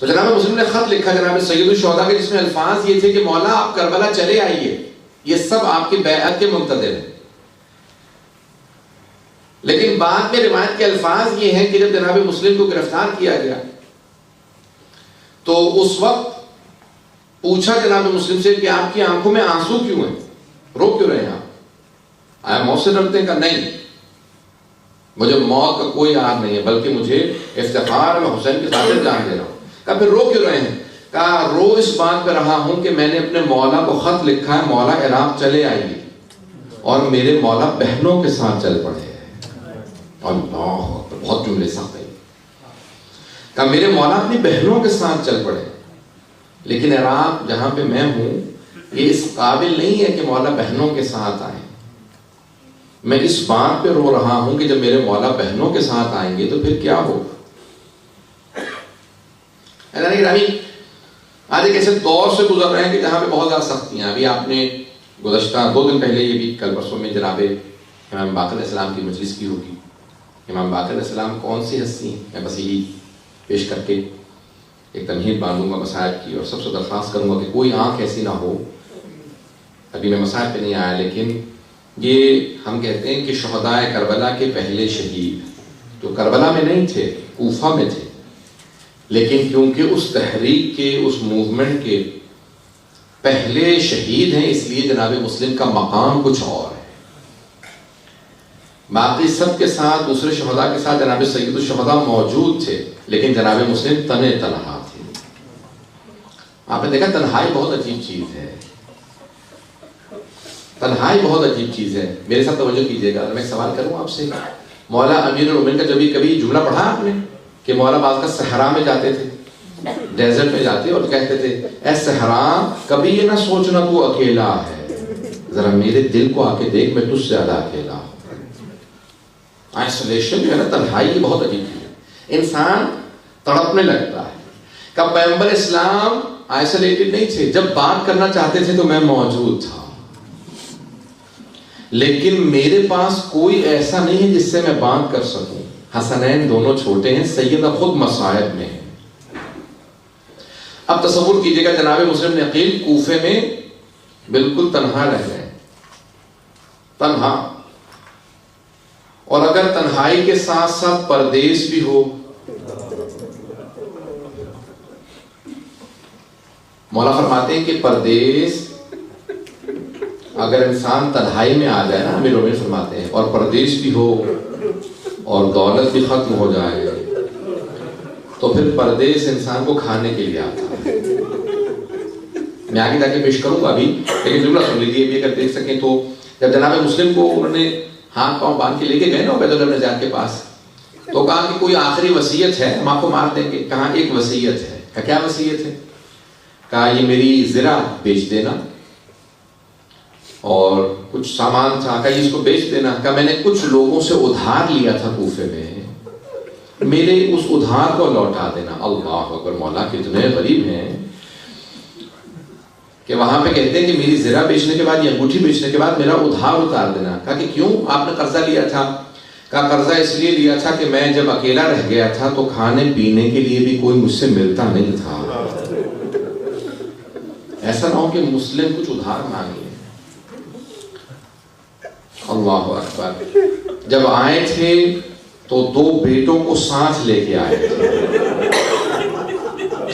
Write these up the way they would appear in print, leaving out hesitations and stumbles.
تو جناب مسلم نے خط لکھا جناب سید الشہداء کے، جس میں الفاظ یہ تھے کہ مولا آپ کربلا چلے آئیے، یہ سب آپ کی بیعت کے منتظر ہیں۔ لیکن بعد میں روایت کے الفاظ یہ ہیں کہ جب جناب مسلم کو گرفتار کیا گیا تو اس وقت پوچھا جناب مسلم سے کہ آپ کی آنکھوں میں آنسو کیوں ہیں، رو کیوں رہے ہیں آپ؟ آیا موت سے ڈرتے ہیں؟ کہا نہیں، مجھے موت کا کوئی یاد نہیں ہے، بلکہ مجھے افتخار میں حسین کی خاطر جان دے رہا ہوں۔ کہا پھر رو کیوں رہے ہیں؟ کہا رو اس بات پہ رہا ہوں کہ میں نے اپنے مولا کو خط لکھا ہے مولا عراق چلے آئیے، اور میرے مولا بہنوں کے ساتھ چل پڑے ہیں۔ اللہ بہت جملے سخت ہے۔ کہا میرے مولا اپنی بہنوں کے ساتھ چل پڑے، لیکن عراق جہاں پہ میں ہوں یہ اس قابل نہیں ہے کہ مولا بہنوں کے ساتھ آئیں۔ میں اس بات پہ رو رہا ہوں کہ جب میرے مولا بہنوں کے ساتھ آئیں گے تو پھر کیا ہوگا۔ آج ایک ایسے دور سے گزر رہے ہیں کہ جہاں پہ بہت زیادہ سختیاں، ابھی آپ نے گزشتہ 2 دن پہلے، یہ بھی کل پرسوں میں جناب امام باقر علیہ السلام کی مجلس کی ہوگی۔ امام باقر علیہ السلام کون سی ہستی ہیں؟ میں بس یہی پیش کر کے ایک تمہید باندھوں گا مسائل کی، اور سب سے درخواست کروں گا کہ کوئی آنکھ ایسی نہ ہو، ابھی میں مسائل پہ نہیں آیا، لیکن یہ ہم کہتے ہیں کہ شہداء کربلا کے پہلے شہید جو کربلا میں نہیں تھے، کوفہ میں تھے، لیکن کیونکہ اس تحریک کے، اس موومنٹ کے پہلے شہید ہیں، اس لیے جناب مسلم کا مقام کچھ اور ہے۔ باقی سب کے ساتھ، دوسرے شہداء کے ساتھ جناب سید الشہداء موجود تھے، لیکن جناب مسلم تنے تنہا تھے۔ آپ نے دیکھا تنہائی بہت عجیب چیز ہے، تنہائی بہت عجیب چیز ہے۔ میرے ساتھ توجہ کیجیے گا، میں ایک سوال کروں آپ سے، مولا امیر المومنین کا کبھی جملہ پڑھا آپ نے کہ مولا بعض کا صحرا میں جاتے تھے، ڈیزرٹ میں جاتے اور کہتے تھے اے صحرا کبھی یہ نہ سوچنا تو اکیلا ہے، ذرا میرے دل کو آ کے دیکھ، میں تجھ سے زیادہ اکیلا ہوں۔ آئسولیشن جو ہے نا، تنہائی بہت عجیب چیز ہے، انسان تڑپنے لگتا ہے۔ کہ پیغمبر اسلام آئسولیٹڈ نہیں تھے، جب بات کرنا چاہتے تھے تو میں موجود تھا، لیکن میرے پاس کوئی ایسا نہیں ہے جس سے میں بات کر سکوں۔ حسنین دونوں چھوٹے ہیں، سیدہ خود مصائب میں ہے۔ اب تصور کیجئے گا جناب مسلم نقیل کوفے میں بالکل تنہا رہ گئے، تنہا، اور اگر تنہائی کے ساتھ ساتھ پردیس بھی ہو۔ مولا فرماتے ہیں کہ پردیس اگر انسان تنہائی میں آ جائے نا، امیر المومنین فرماتے ہیں، اور پردیس بھی ہو اور دولت بھی ختم ہو جائے تو پھر پردیس انسان کو کھانے کے لیے آتا ہے۔ میں آگے جا کے پیش کروں گا ابھی، لیکن جملہ سن لیجیے بھی اگر دیکھ سکیں تو۔ جب جناب مسلم کو انہوں نے ہاتھ پاؤں باندھ کے لے کے گئے نا عبید اللہ بن زیاد کے پاس، تو کہا کہ کوئی آخری وصیت ہے، ہم آپ کو مار دیں گے۔ کہا ایک وصیت ہے۔ کہا کیا وصیت ہے؟ کہا یہ میری زرع بیچ دینا، اور کچھ سامان تھا، کہا اس کو بیچ دینا۔ کہا میں نے کچھ لوگوں سے ادھار لیا تھا کوفے میں، میرے اس ادھار کو لوٹا دینا۔ اللہ اکبر، مولا کتنے غریب ہیں کہ وہاں پہ کہتے ہیں کہ میری زرع بیچنے کے بعد، یہ انگوٹھی بیچنے کے بعد میرا ادھار اتار دینا۔ کہا کہ کیوں آپ نے قرضہ لیا تھا؟ کہا قرضہ اس لیے لیا تھا کہ میں جب اکیلا رہ گیا تھا تو کھانے پینے کے لیے بھی کوئی مجھ سے ملتا نہیں تھا، ایسا نہ ہو کہ مسلم کچھ ادھار مانگے۔ اللہ اکبر، جب آئے تھے تو 2 بیٹوں کو ساتھ لے کے آئے تھے۔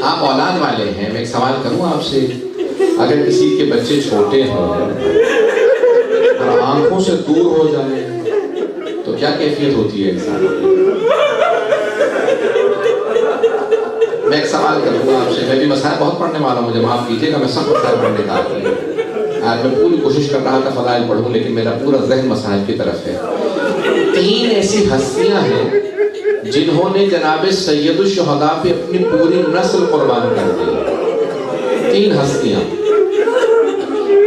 آپ اولاد والے ہیں، میں ایک سوال کروں آپ سے، اگر کسی کے بچے چھوٹے ہوں اور آنکھوں سے دور ہو جائے تو کیا کیفیت ہوتی ہے انسان کی؟ میں ایک سوال کروں گا آپ سے، میں بھی مسائل بہت پڑھنے والا ہوں، مجھے معاف کیجیے گا، میں سب مسائل پڑھنے کا آتی ہوں۔ آج میں پوری کوشش کر رہا تھا فضائل پڑھوں، لیکن میرا پورا ذہن مسائل کی طرف ہے۔ 3 ایسی ہستیاں ہیں جنہوں نے جناب سید الشہداء پہ اپنی پوری نسل قربان کر دی۔ 3 ہستیاں،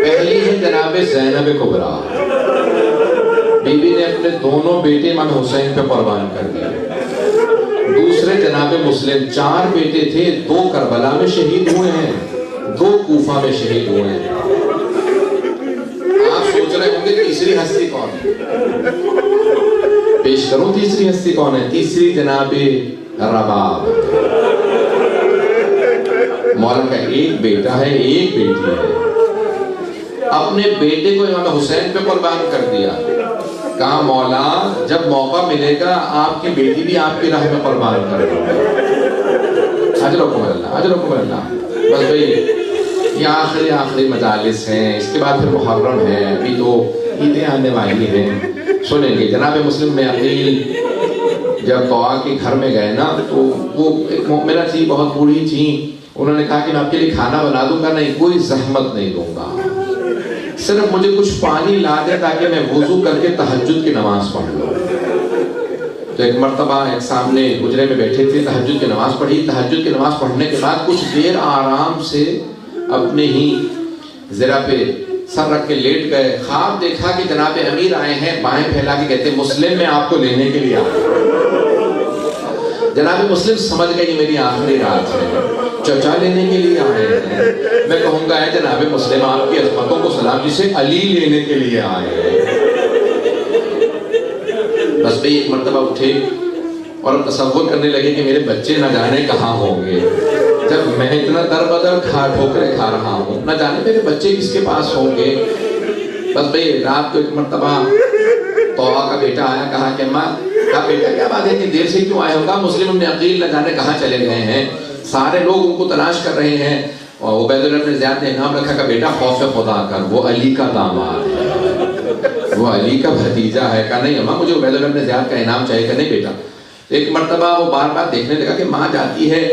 پہلی ہے جناب زینب کبریٰ، بی بی نے اپنے دونوں بیٹے امام حسین پہ قربان کر دیے۔ دوسرے جناب مسلم، 4 بیٹے تھے، 2 کربلا میں شہید ہوئے ہیں، 2 کوفہ میں شہید ہوئے ہیں۔ آپ سوچ رہے ہوں گے تیسری ہستی کون ہے؟ پیش کروں تیسری ہستی کون ہے؟ تیسری جناب رباب، مولا کا ایک بیٹا ہے ایک بیٹی ہے، اپنے بیٹے کو امام حسین پہ قربان کر دیا. کہا مولا جب موقع ملے گا آپ کی بیٹی بھی آپ کی راہ میں قربان کر دو. اجرکم اللہ اجرکم اللہ. بس بھئی یہ آخری مجالس ہیں، اس کے بعد پھر محرم ہے، ابھی تو عیدیں آنے والی ہیں. سنیں گے جناب مسلم میں عقیل جب طوا کے گھر میں گئے نا تو وہ ایک مومنہ تھی، بہت بوڑھی تھی. انہوں نے کہا کہ میں آپ کے لیے کھانا بنا دوں گا، نہیں کوئی زحمت نہیں دوں گا، صرف مجھے کچھ پانی لا دے تاکہ میں وضو کر کے تہجد کی نماز پڑھ لوں. تو ایک مرتبہ ایک سامنے حجرے میں بیٹھے تھے، تہجد کی نماز پڑھی. تہجد کی نماز پڑھنے کے بعد کچھ دیر آرام سے اپنے ہی زرہ پہ سر رکھ کے لیٹ گئے. خواب دیکھا کہ جناب امیر آئے ہیں، بائیں پھیلا کے کہتے مسلم میں آپ کو لینے کے لیے آیا. جناب مسلم سمجھ گئے کہ میری آخری رات ہے، چچا لینے کے لیے آئے ہیں. میں کہوں گا اے جناب مسلم آپ کی عظمتوں کو سلام، جسے علی لینے کے لیے آئے ہیں. بس بھئی ایک مرتبہ اٹھے اور تصور کرنے لگے کہ میرے بچے نہ جانے کہاں ہوں گے، جب میں اتنا در بدر ٹھوکریں کھا رہا ہوں، نہ جانے میرے بچے کس کے پاس ہوں گے. بس بھئی رات کو ایک مرتبہ طوا کا بیٹا آیا، کہا کہ ماں کہا بیٹا کیا بات ہے کہ دیر سے کیوں آئے ہوگا؟ مسلم ابن عقیل نہ جانے کہاں چلے گئے ہیں، سارے لوگ ان کو تلاش کر رہے ہیں. اور عبید اللہ بن زیاد نے انعام رکھا کہ بیٹا خوف خدا کر، وہ علی کا داماد ہے، وہ علی کا بھتیجا ہے. کہا نہیں اماں مجھے عبید اللہ بن زیاد کا انعام چاہیے. کہ نہیں بیٹا. ایک مرتبہ وہ بار بار دیکھنے لگا کہ ماں جاتی ہے،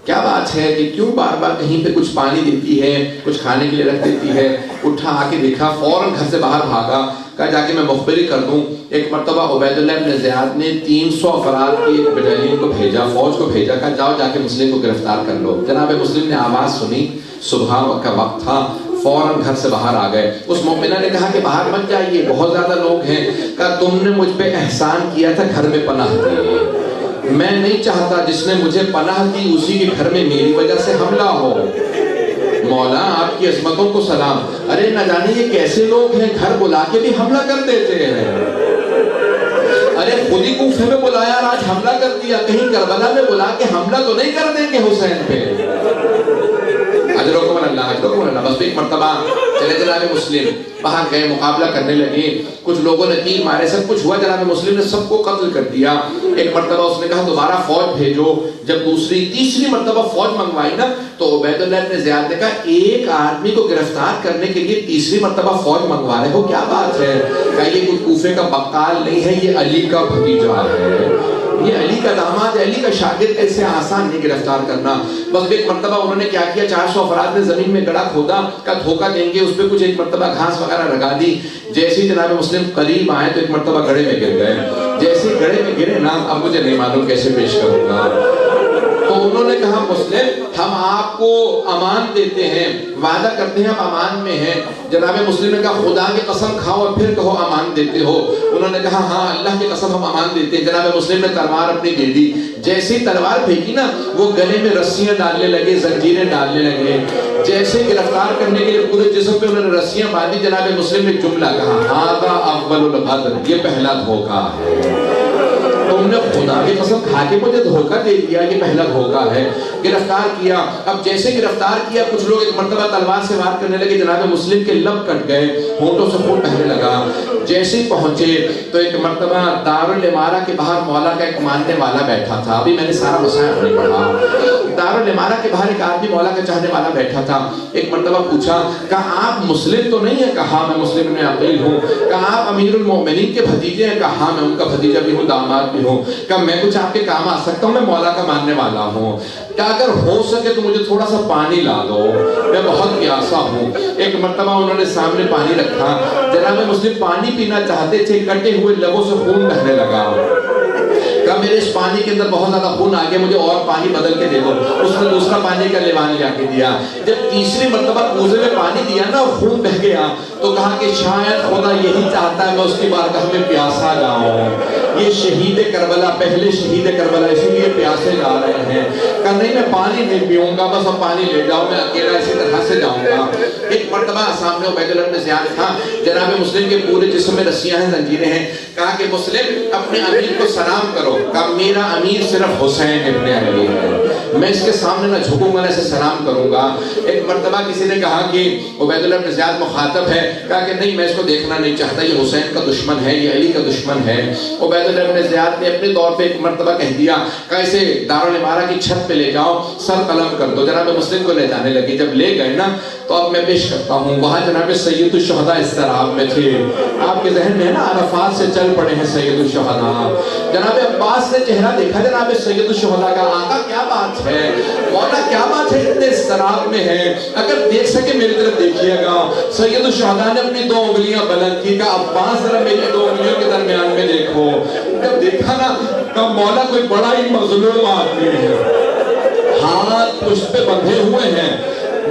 کیا بات ہے کہ کیوں بار بار کہیں پہ کچھ پانی دیتی ہے، کچھ کھانے کے لیے رکھ دیتی ہے. اٹھا آ کے دیکھا، فوراً گھر سے باہر بھاگا. کہا جا کے میں مخبری کر دوں. ایک مرتبہ عبید اللہ بن زیاد نے 300 افراد کی ایک بٹالین کو بھیجا، فوج کو بھیجا، کہا جاؤ جا کے مسلم کو گرفتار کر لو. جناب مسلم نے آواز سنی، صبح کا وقت تھا، فوراً گھر سے باہر آ گئے. اس مومنہ نے کہا کہ باہر مت جائیے، بہت زیادہ لوگ ہیں. کہا تم نے مجھ پہ احسان کیا تھا، گھر میں پناہ دی، میں نہیں چاہتا جس نے مجھے پناہ دی اسی کے گھر میں میری وجہ سے حملہ ہو. مولا آپ کی عظمتوں کو سلام. ارے نہ جانے یہ کیسے لوگ ہیں، گھر بلا کے بھی حملہ کر دیتے ہیں. ارے خود ہی کوفے میں بلایا اور آج حملہ کر دیا، کہیں کربلا میں بلا کے حملہ تو نہیں کر دیں گے حسین پہ. اجرکم اللہ اجرکم اللہ. بس ایک مرتبہ چلے جناب مسلم باہر گئے، مقابلہ کرنے لگے. کچھ لوگوں نے تیر مارے، سب کچھ ہوا، جناب مسلم نے سب کو قتل کر دیا. ایک مرتبہ اس نے کہا دوبارہ فوج بھیجو. جب تیسری مرتبہ فوج منگوائی نا تو عبید اللہ بن زیاد نے کہا ایک آدمی کو گرفتار کرنے کے لیے تیسری مرتبہ فوج منگوا رہے ہو، کیا بات ہے؟ کہا یہ کوئی کوفے کا بقال نہیں ہے، یہ علی کا بھتیجا ہے، یہ علی کا داماد ہے، علی کا شاگرد، ایسے آسان نہیں گرفتار کرنا. بس ایک مرتبہ انہوں نے کیا کیا، 400 افراد نے زمین میں گڑھا کھودا، کا دھوکہ دیں گے، اس پہ کچھ ایک مرتبہ گھاس وغیرہ لگا دی. جیسے جناب مسلم قریب آئے تو ایک مرتبہ گڑھے میں گر گئے. جیسے گڑھے میں گرے نا، اب مجھے نہیں معلوم کیسے پیش کروں گا. تو انہوں نے کہا مسلم ہم آپ کو امان دیتے ہیں، وعدہ کرتے ہیں ہم امان میں ہیں. جناب مسلم نے کہا خدا کی قسم کھاؤ اور پھر کہو امان دیتے ہو. انہوں نے کہا ہاں اللہ کی قسم ہم امان دیتے ہیں. جناب مسلم نے تلوار اپنی دے دی. جیسے ہی تلوار پھینکی نا وہ گلے میں رسیاں ڈالنے لگے، زنجیریں ڈالنے لگے. جیسے گرفتار کرنے کے لیے پورے جسم پہ انہوں نے رسیاں باندھی. جناب مسلم نے جملہ کہا ھذا اول الغدر، یہ پہلا دھوکہ ہے. تم نے خدا کی قسم کھا کے مجھے دھوکہ دے دیا، یہ پہلا دھوکہ ہے. گرفتار کیا. اب جیسے گرفتار کیا کچھ لوگ ایک مرتبہ تلوار سے وار کرنے لگے. جناب مسلم کے لب کٹ گئے، ہونٹوں سے خون بہنے لگا. جیسے ہی پہنچے تو ایک مرتبہ دارالامارہ کے باہر مولا کا ایک ماننے والا بیٹھا تھا. ابھی میں نے سارا مسائل نہیں پڑھا. دارالامارہ کے باہر ایک آدمی مولا کا چاہنے والا بیٹھا تھا. ایک مرتبہ پوچھا کہا آپ مسلم تو نہیں ہے؟ کہا میں مسلم ابن عقیل ہوں. کہا آپ امیر المومنین کے بھتیجے ہیں؟ کہا ہاں میں ان کا بھتیجا بھی ہوں، داماد بھی ہوں. کہا میں کچھ آپ کے کام آ سکتا ہوں؟ میں مولا کا ماننے والا ہوں. کہ اگر ہو سکے تو مجھے تھوڑا سا پانی لا دو، میں بہت پیاسا ہوں. ایک مرتبہ انہوں نے سامنے پانی رکھا. جناب مسلم پانی پینا چاہتے تھے، کٹے ہوئے لبوں سے خون بہنے لگا. کہا میرے اس پانی کے اندر بہت زیادہ خون آ گیا، مجھے اور پانی بدل کے دے دو. اس نے دوسرا پانی کا لیوان لے کے دیا. جب تیسری مرتبہ کوزے میں پانی دیا نا اور خون بہ گیا تو کہا کہ شاید خدا یہی چاہتا ہے میں اس کی بارگاہ میں پیاسا جاؤں. یہ شہید کربلا، پہلے شہید کربلا، اسی لیے پیاسے جا رہے ہیں. کہا نہیں میں پانی نہیں پیوں گا، بس اب پانی لے جاؤ، میں اکیلا اسی طرح سے جاؤں گا. ایک مرتبہ سامنے عبید اللہ بن زیاد تھا. جناب مسلم کے پورے جسم میں رسیاں ہیں، زنجیریں ہیں. کہا کہ مسلم اپنے امیر کو سلام کرو. کہ میرا امیر صرف حسین ابن علی ہے، میں اس کے سامنے نہ جھکوں گا نہ اسے سلام کروں گا۔ ایک مرتبہ کسی نے کہا کہ عبید اللہ بن زیاد مخاطب ہے، کہا کہ نہیں میں اس کو دیکھنا نہیں چاہتا، یہ حسین کا دشمن ہے، یہ علی کا دشمن ہے۔ عبید اللہ بن زیاد نے اپنے طور پہ ایک مرتبہ کہہ دیا کہ اسے دارالامارہ کی چھت پہ لے جاؤ، سر قلم کر دو۔ جناب مسلم کو لے جانے لگی، جب لے گئے نا تو اب میں پیش کرتا ہوں، وہاں جناب سید الشہداء اضطراب میں تھے۔ آپ کے ذہن میں ہے نا عرفات سے چل پڑے ہیں سید الشہداء۔ جناب عباس نے چہرہ دیکھا جناب سید الشہداء کا، آقا کیا بات ہے، مولا کیا بات ہے، اتنے اضطراب میں ہے، اگر دیکھ سکے میری طرف دیکھیے گا۔ سید الشہداء نے اپنی 2 انگلیاں بلند کی، کہا عباس ذرا میری 2 انگلیوں کے درمیان میں دیکھو۔ جب دیکھا نا کہ مولا کوئی بڑا ہی مظلوم آدمی ہے، ہاتھ پشت پہ بندھے ہوئے ہیں،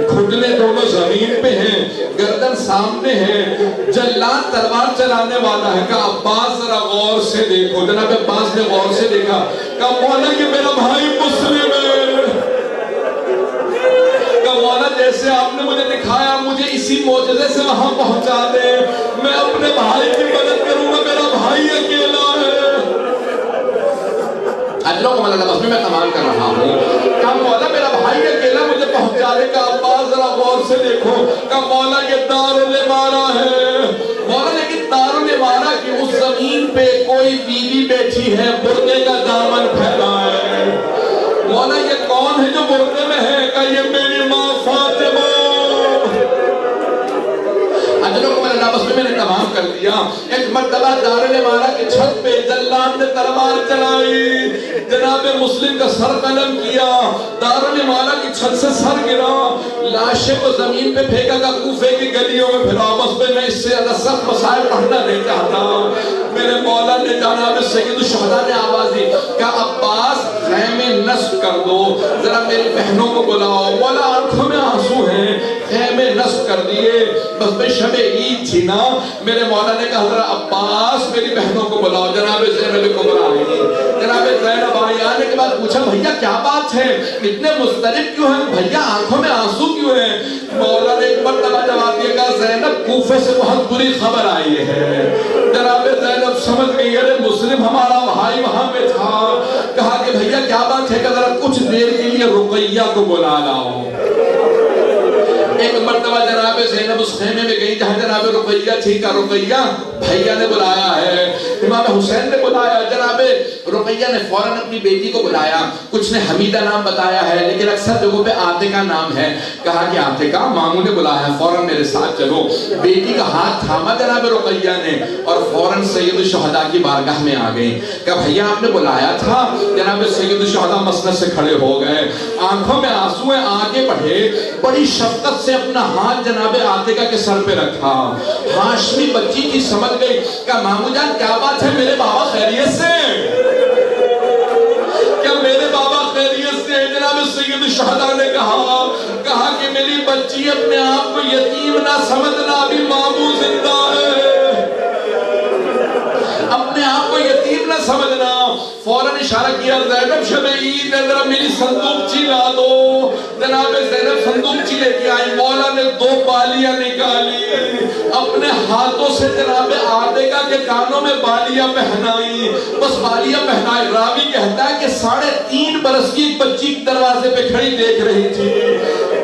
گھٹنے دونوں زمین پہ ہیں، گردن سامنے ہے، جلاد تلوار چلانے والا ہے، کہا عباس ذرا غور سے دیکھو۔ جناب عباس نے غور سے دیکھا، کہا مولا کہ میرا بھائی مسلم ہے، کہا مولا جیسے آپ نے مجھے دکھایا مجھے اسی معجزے سے وہاں پہنچا دے، میں اپنے بھائی کی مدد کروں گا، میرا بھائی اکیلا ہے۔ اللہ کو ملالہ بس میں کمال کر رہا ہوں، کہا مولا میرا بھائی اکیلا مجھے پہنچا دے، کہا عباس ذرا غور سے دیکھو، کہا مولا یہ دارالامارہ ہے۔ مولا لیکن دارالامارہ کی اس زمین پہ کوئی بیوی بیٹھی ہے، بردے کا دامن پھیلا ہے۔ مولا یہ کون ہے جو بردے میں ہے، کہا یہ میری ماں فاطمہ۔ اجلوں کو میں نے تمام کر دیا۔ ایک مرتبہ دارالامارہ کی چھت پہ جلاد نے تلوار چلائی، جناب مسلم کا سر قلم کیا، دارالامارہ کی چھت سے سر گرا، لاشیں کو زمین پہ پھینکا گا، کوفے کی گلیوں میں پھرا۔ بس میں اس سے زیادہ سخت مسائل پڑھنا نہیں چاہتا۔ میرے مولا نے جناب سید الشہداء نے آواز دی کہ عباس خیمے نصب کر دو، ذرا میری بہنوں کو بلاؤ۔ مولا آنکھوں میں آنسو ہیں، خیمے نصب کر دیے۔ بس میں شب عید تھی نا، میرے مولا نے کہا حضرت عباس میری بہنوں کو بلاؤ۔ جناب زینب کو بلائی، جناب زینب آئی، آنے کے بعد پوچھا بھیا کیا بات ہے، اتنے مضطرب کیوں ہیں بھیا، آنکھوں میں آنسو کیوں ہیں؟ مولا نے ایک مرتبہ جواب دیا، کہا زینب کوفے سے بہت بری خبر آئی ہے۔ جناب زینب سمجھ گئی ارے مسلم ہمارا بھائی وہاں پہ تھا۔ کہا کہ بھیا کیا بات ہے، کہ ذرا کچھ دیر کے لیے رقیہ کو بلا لاؤ۔ ایک مرتبہ جناب زینب اس خیمے میں گئی جہاں جناب رقیہ تھی، کا رقیہ بھیا نے بلایا ہے، امام حسین نے بلایا۔ جناب رقیہ نے فوراً اپنی بیٹی کو بلایا، کچھ نے حمیدہ نام بتایا ہے لیکن اکثر جگہوں پہ عاتقہ نام ہے۔ کہا کہ عاتقہ ماموں نے بلایا ہے، فوراً میرے ساتھ چلو۔ بیٹی کا ہاتھ تھاما جناب رقیہ نے اور فوراً سید الشہداء کی بارگاہ میں آ گئی۔ کہا بھیا آپ نے بلایا تھا؟ جناب سید الشہداء مسند سے کھڑے ہو گئے، آنکھوں میں آنسو ہیں، آگے بڑھے، بڑی شفقت سے اپنا ہاتھ جناب عاتقہ کے سر پہ رکھا۔ ہاشمی بچی کی سمجھ گئی کہ مامو جان کیا بات ہے، میرے بابا خیریت سے کیا میرے بابا خیریت سے؟ جناب سید الشہداء نے کہا کہ میری بچی اپنے آپ کو یتیم نہ سمجھنا، ابھی مامو زندہ ہے، اپنے آپ کو یتیم نہ سمجھنا۔ فوراً اشارہ کیا زینب شب عید ہے، ذرا میری صندوقچی لا دو۔ جناب زینب صندوقچی لے کے آئی، مولا نے 2 بالیاں نکالی، اپنے ہاتھوں سے جناب عاتقہ کے کانوں میں بالیاں پہنائی، بس بالیاں پہنائی۔ راوی کہتا ہے کہ 3.5 برس کی ایک بچی دروازے پہ کھڑی دیکھ رہی تھی،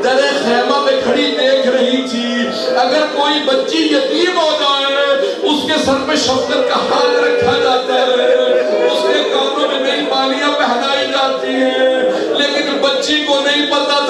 در خیمہ پہ کھڑی دیکھ رہی تھی۔ اگر کوئی بچی یتیم ہو جائے اس کے سر پہ شفقت کا ہاتھ رکھا جاتا ہے، اس کے کانوں میں نئی بالیاں پہنائی جاتی ہیں، لیکن بچی کو نہیں پتا